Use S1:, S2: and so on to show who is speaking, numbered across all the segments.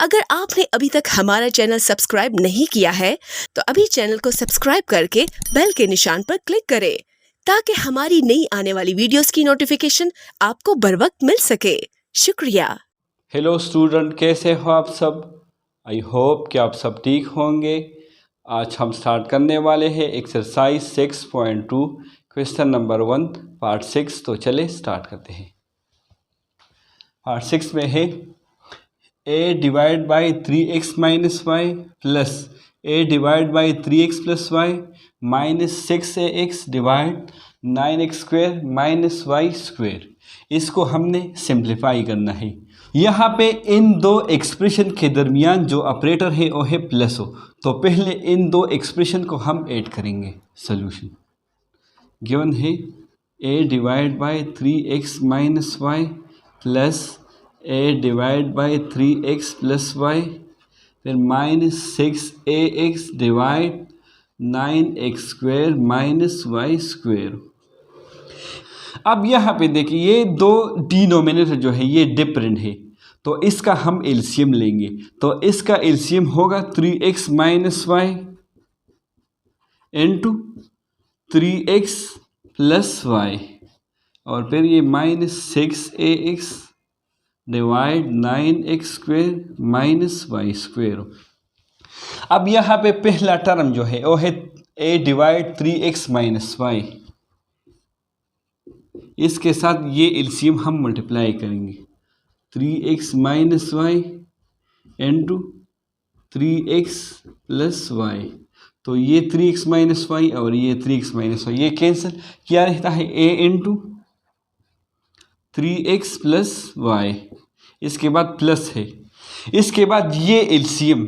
S1: अगर आपने अभी तक हमारा चैनल सब्सक्राइब नहीं किया है तो अभी चैनल को सब्सक्राइब करके बेल के निशान पर क्लिक करें ताकि हमारी नई आने वाली वीडियोस की नोटिफिकेशन आपको बर वक्त मिल सके। शुक्रिया।
S2: हेलो स्टूडेंट, कैसे हो आप सब? आई होप कि आप सब ठीक होंगे। आज हम स्टार्ट करने वाले हैं एक्सरसाइज 6.2 क्वेश्चन नंबर 1 पार्ट 6। तो चले स्टार्ट करते हैं। पार्ट 6 में है a divide by 3x minus y plus a divide by 3x plus y minus 6ax divide 9x square minus y square. इसको हमने सिंप्लीफाई करना है। यहाँ पे इन दो एक्सप्रेशन के दरमियान जो ऑपरेटर है वो है प्लस हो, तो पहले इन दो एक्सप्रेशन को हम ऐड करेंगे। सोल्यूशन गिवन है a divide by 3x minus y plus a divide by 3x plus y, फिर minus 6ax divide 9x square minus y square. अब यहाँ पे देखिए ये दो डिनोमिनेटर जो है ये डिफरेंट है, तो इसका हम एलसीएम लेंगे। तो इसका एलसीएम होगा 3x minus y into 3x plus y, और फिर ये minus 6ax divide 9x square minus y square. अब यहाँ पे पहला टर्म जो है वो है a divide 3x minus Y, इसके साथ ये एलसीएम हम मल्टीप्लाई करेंगे। 3x minus y into 3x plus y, तो ये 3x माइनस वाई और ये 3x माइनस वाई ये कैंसिल क्या रहता है a into 3x plus y, इसके बाद प्लस है। इसके बाद ये एलसीएम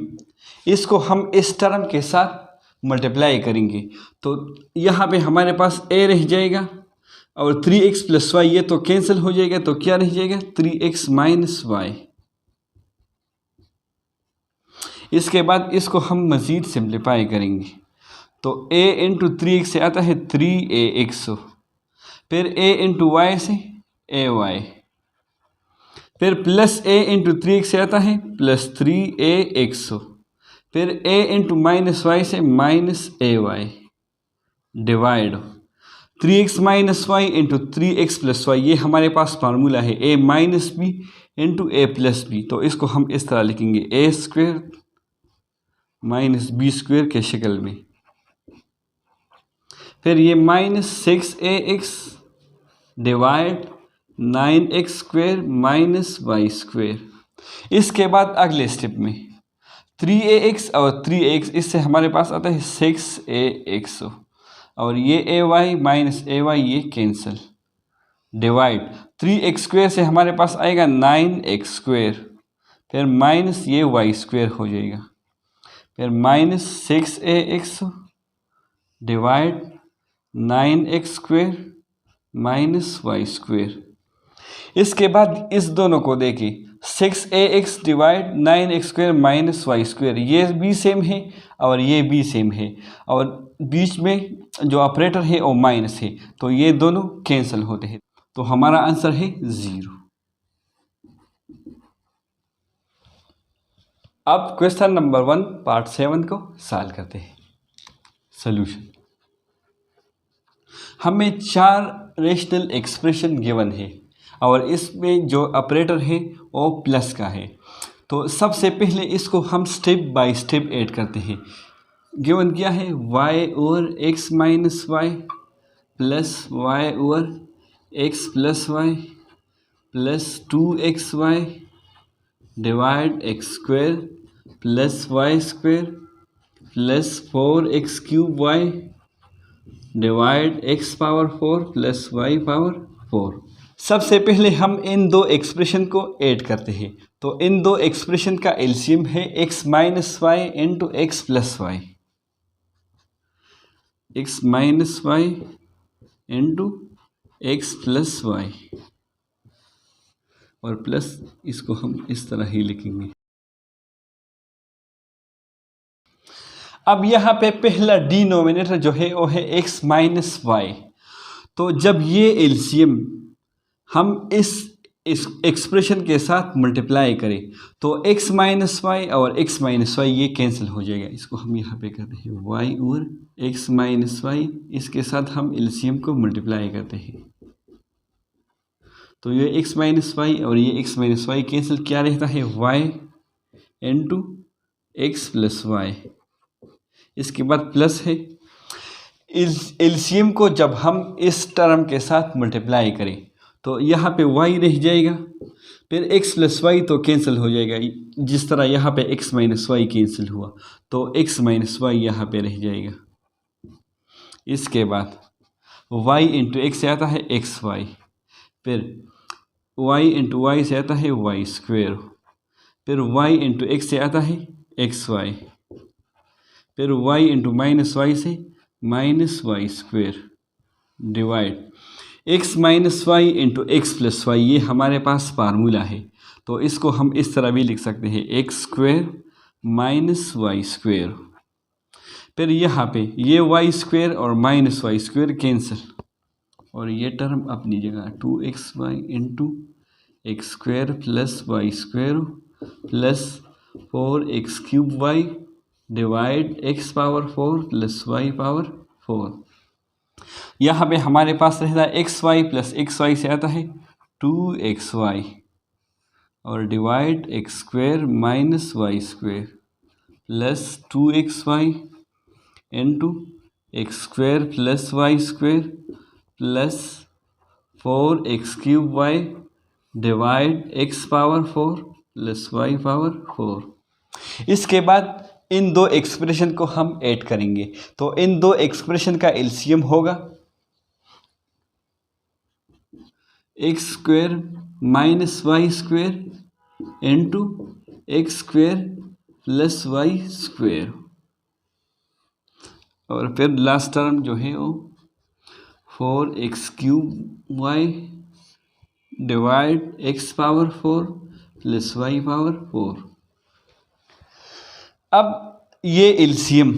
S2: इसको हम इस टर्म के साथ मल्टीप्लाई करेंगे, तो यहाँ पे हमारे पास a रह जाएगा और 3x प्लस वाई ये तो कैंसिल हो जाएगा, तो क्या रह जाएगा 3x माइनस वाई। इसके बाद इसको हम मज़ीद सिंप्लीफाई करेंगे, तो a इंटू 3x से आता है 3ax, फिर a इंटू वाई से ay, फिर प्लस a इंटू 3x से आता है प्लस 3ax, फिर a इंटू माइनस वाई से minus ay divide 3x minus y into 3x plus y, ये हमारे पास फार्मूला है a minus b into a plus b, तो इसको हम इस तरह लिखेंगे a square minus b square के शक्ल में। फिर ये minus 6ax divide 9x square minus y square. इसके बाद अगले स्टेप में 3ax और 3ax, इससे हमारे पास आता है 6ax, और ये ay माइनस ay ये कैंसिल डिवाइड 3x स्क्वेयर से हमारे पास आएगा 9x स्क्वेयर, फिर माइनस ये y स्क्वेयर हो जाएगा, फिर minus 6ax divide 9x square minus y square. इसके बाद इस दोनों को देखिए 6ax divide 9x square minus y square, ये भी सेम है और ये भी सेम है, और बीच में जो ऑपरेटर है वो माइनस है, तो ये दोनों कैंसिल होते हैं, तो हमारा आंसर है 0। अब क्वेश्चन नंबर 1 पार्ट 7 को सॉल्व करते हैं। सॉल्यूशन हमें 4 रेशनल एक्सप्रेशन गिवन है और इसमें जो ऑपरेटर है वो प्लस का है, तो सबसे पहले इसको हम स्टेप बाय स्टेप ऐड करते हैं। गिवन क्या है y over x minus y plus y over x plus y plus 2xy divide x square plus y square plus 4x cube y divide x power 4 plus y power 4। सबसे पहले हम इन दो expression को add करते हैं, तो इन दो expression का एलसीएम है x minus y into x plus y, x minus y into x plus y, और प्लस इसको हम इस तरह ही लिखेंगे। अब यहाँ पे पहला डिनोमिनेटर जो है वो है x माइनस वाई, तो जब ये एलसीएम हम इस इस एक्सप्रेशन के साथ मल्टीप्लाई करें तो x माइनस वाई और x माइनस वाई ये कैंसिल हो जाएगा। इसको हम यहाँ पे करते हैं y और x माइनस वाई, इसके साथ हम एलसीएम को मल्टीप्लाई करते हैं तो ये x माइनस वाई और ये x माइनस वाई कैंसिल, क्या रहता है y into x plus y, इसके बाद प्लस है। एलसीएम को जब हम इस टर्म के साथ मल्टीप्लाई करें तो यहाँ पे y रह जाएगा, फिर x प्लस वाई तो कैंसिल हो जाएगा, जिस तरह यहाँ पे x माइनस वाई कैंसिल हुआ तो x माइनस वाई यहाँ पे रह जाएगा। इसके बाद y इंटू एक्स से आता है एक्स वाई, फिर y इंटू वाई से आता है वाई स्क्वेयर, फिर y इंटू एक्स से आता है एक्स वाई, फिर y इंटू माइनस वाई से minus y square, divide x minus y into x plus y, ये हमारे पास फार्मूला है तो इसको हम इस तरह भी लिख सकते हैं x square minus y square, फिर यहाँ पे ये वाई स्क्वेयर और माइनस वाई स्क्वेयर कैंसिल और ये टर्म अपनी जगह 2xy into x square plus y square plus 4x cube y divide x power 4 plus y power 4। यहाँ पे हमारे पास रहता है x y plus x y से आता है 2xy और divide x square minus y square plus 2xy into x square plus y square plus 4x cube y divide x power 4 plus y power 4। इसके बाद इन दो एक्सप्रेशन को हम add करेंगे तो इन दो एक्सप्रेशन का एलसीएम होगा x square minus y square into x square plus y square और फिर लास्ट टर्म जो है वो 4x cube y divide x power 4 plus y power 4। अब ये LCM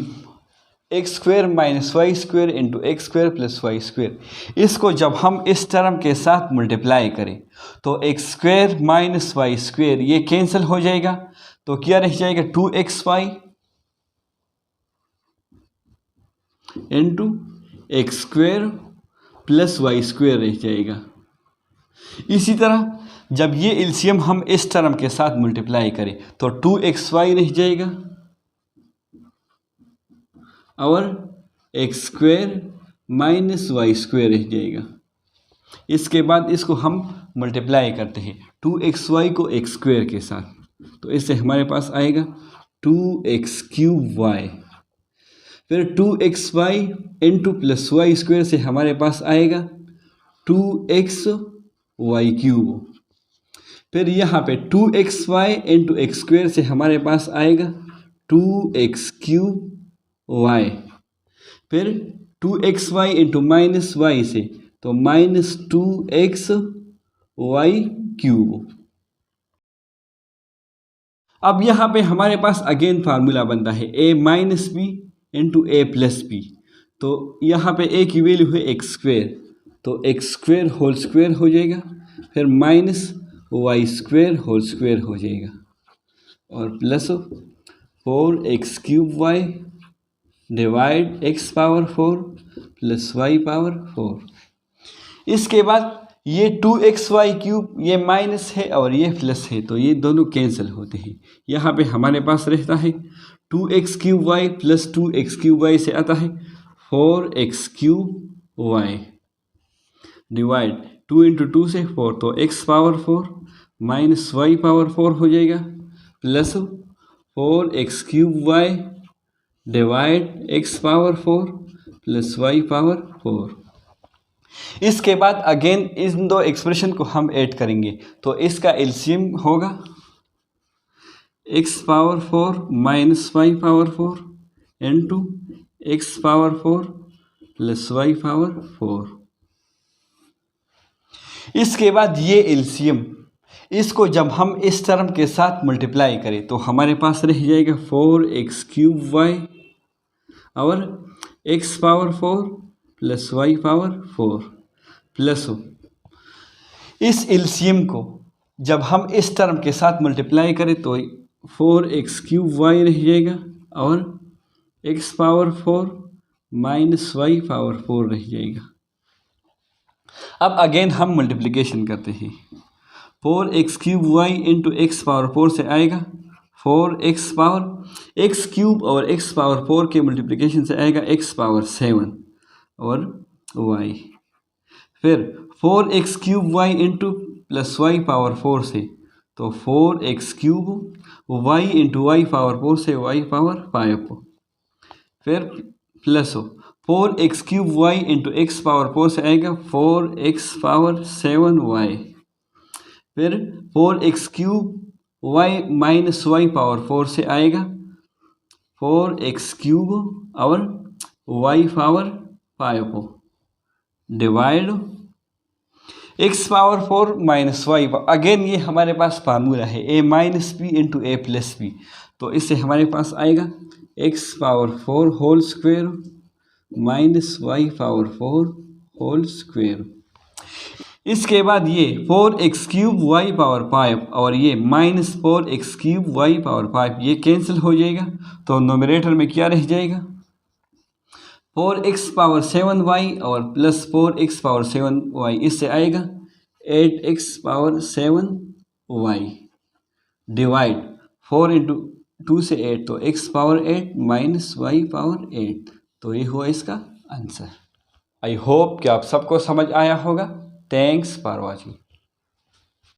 S2: x square minus y square into x square plus y square, इसको जब हम इस टर्म के साथ मल्टीप्लाई करें तो x square minus y square ये कैंसिल हो जाएगा तो क्या रह जाएगा 2xy into x square plus y square रह जाएगा। इसी तरह जब ये एलसीएम हम इस टर्म के साथ मल्टीप्लाई करें तो 2xy रह जाएगा और x square minus y square रह जाएगा। इसके बाद इसको हम मल्टीप्लाई करते हैं 2xy को एक्स स्क्वेयर के साथ तो इससे हमारे पास आएगा 2x क्यूब वाई, फिर 2xy into plus y square से हमारे पास आएगा 2xy क्यूब, फिर यहाँ पे 2xy इंटू एक्स स्क्वेयर से हमारे पास आएगा 2x क्यूब वाई, फिर 2xy इंटू माइनस वाई से तो माइनस 2xy क्यूब। अब यहाँ पे हमारे पास अगेन फार्मूला बनता है a minus b into a plus b, तो यहाँ पे a की वैल्यू है एक्स स्क्वेयर तो एक्स स्क्वेयर होल स्क्वेयर हो जाएगा, फिर minus y square whole square हो जाएगा और plus 4x cube y divide x power 4 plus y power 4। इसके बाद ये 2xy क्यूब ये माइनस है और ये प्लस है तो ये दोनों कैंसिल होते हैं। यहाँ पे हमारे पास रहता है 2x cube y plus 2x cube y से आता है 4x cube y divide 2 into 2 से 4 तो x power 4 minus y power 4 हो जाएगा plus 4x cube y divide x power 4 plus y power 4। इसके बाद अगेन इन दो एक्सप्रेशन को हम ऐड करेंगे तो इसका एलसीएम होगा x power 4 minus y power 4 into x power 4 plus y power 4। इसके बाद ये एलसीएम इसको जब हम इस टर्म के साथ मल्टीप्लाई करें तो हमारे पास रह जाएगा 4x क्यूब वाई और x power 4 plus y power 4 plus इस एलसीएम को जब हम इस टर्म के साथ मल्टीप्लाई करें तो 4x³ y रह जाएगा और x⁴ माइनस y⁴ रह जाएगा। अब अगेन हम मल्टीप्लिकेशन करते हैं। 4x³ y इंटू x⁴ से आएगा 4x³ और x⁴ के मल्टीप्लिकेशन से आएगा x⁷ और y। फिर 4x³ y into plus y⁴ से तो 4x³ y इंटू y⁴ से y⁴। फिर plus 4x³ y into x⁴ से आएगा 4x⁷ y। फिर 4x³ y माइनस y⁴ से आएगा 4x³ और y⁴ divide x⁴ minus y। Again ये हमारे पास फार्मूला है a minus b into a plus b, तो इससे हमारे पास आएगा x⁴ whole square minus y⁴ whole square. इसके बाद ये 4x³ y⁵ और ये माइनस 4x³ y⁵ ये कैंसिल हो जाएगा, तो नोमिनेटर में क्या रह जाएगा 4x⁷ y और प्लस 4x⁷ y। इससे आएगा 8x⁷ y डिवाइड 4 इंटू 2 से 8 तो x⁴ माइनस y⁴। तो ये हुआ इसका आंसर। आई होप कि आप सबको समझ आया होगा। Thanks for watching.